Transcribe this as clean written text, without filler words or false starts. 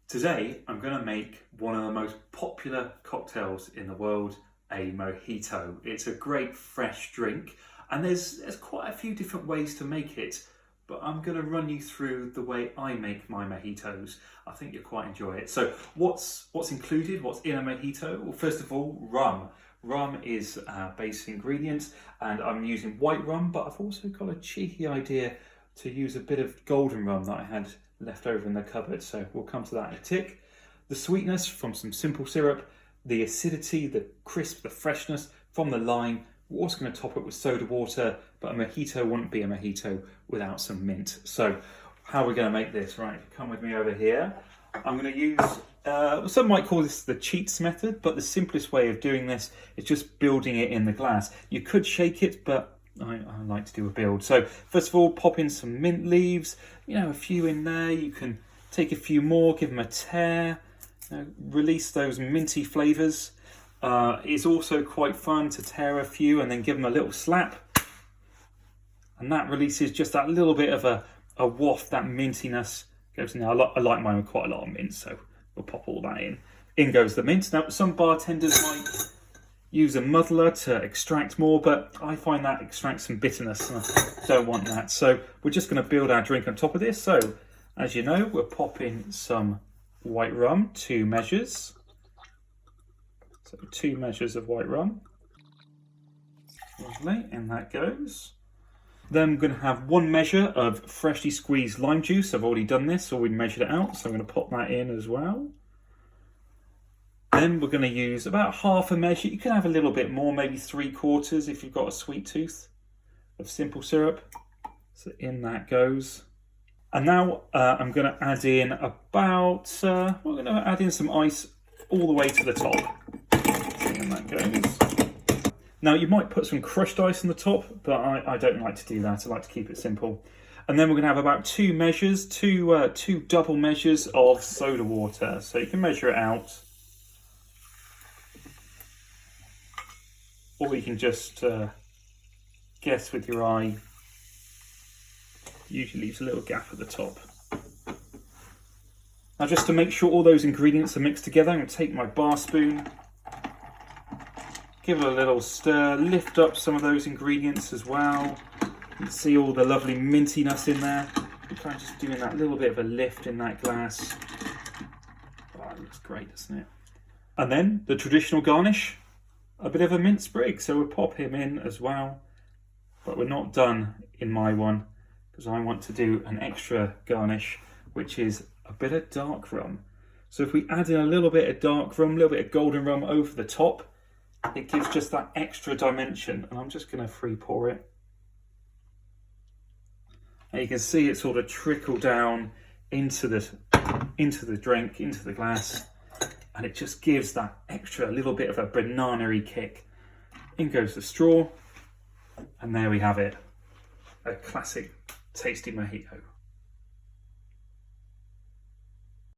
Today, I'm going to make one of the most popular cocktails in the world, a Mojito. It's a great fresh drink, and there's quite a few different ways to make it, but I'm going to run you through the way I make my Mojitos. I think you'll quite enjoy it. So what's included, what's in a Mojito? Well, first of all, rum. Rum is a basic ingredient, and I'm using white rum, but I've also got a cheeky idea to use a bit of golden rum that I had left over in the cupboard, so we'll come to that in a tick. The sweetness from some simple syrup, the acidity, the crisp, the freshness from the lime. We're also going to top it with soda water, but a Mojito wouldn't be a Mojito without some mint. So how are we going to make this? Right, come with me over here. I'm going to use, some might call this the cheats method, but the simplest way of doing this is just building it in the glass. You could shake it, but I like to do a build. So first of all, pop in some mint leaves, a few in there. You can take a few more, give them a tear, release those minty flavours. It's also quite fun to tear a few and then give them a little slap. And that releases just that little bit of a waft, that mintiness goes in there. I like mine with quite a lot of mint, so we'll pop all that in. In goes the mint. Now, some bartenders might use a muddler to extract more, but I find that extracts some bitterness and I don't want that. So we're just going to build our drink on top of this. So as you know, we're popping some white rum, 2 measures. So 2 measures of white rum. Lovely, and that goes. Then we're going to have 1 measure of freshly squeezed lime juice. I've already done this, so we measured it out. So I'm going to pop that in as well. Then we're going to use about half a measure. You can have a little bit more, maybe 3/4 if you've got a sweet tooth, of simple syrup. So in that goes. And now I'm going to add in we're going to add in some ice all the way to the top. So in that goes. Now you might put some crushed ice on the top, but I don't like to do that. I like to keep it simple. And then we're going to have about 2 measures, two double measures of soda water. So you can measure it out. Or you can just guess with your eye. Usually leaves a little gap at the top. Now, just to make sure all those ingredients are mixed together, I'm going to take my bar spoon, give it a little stir, lift up some of those ingredients as well. You can see all the lovely mintiness in there. I'm kind of just doing that little bit of a lift in that glass. Oh, it looks great, doesn't it? And then the traditional garnish. A bit of a mint sprig, so we'll pop him in as well. But we're not done in my one, because I want to do an extra garnish, which is a bit of dark rum. So if we add in a little bit of dark rum, a little bit of golden rum over the top, it gives just that extra dimension. And I'm just going to free pour it. And you can see it sort of trickle down into the drink, into the glass. And it just gives that extra little bit of a banana-y kick. In goes the straw, and there we have it. A classic tasty Mojito.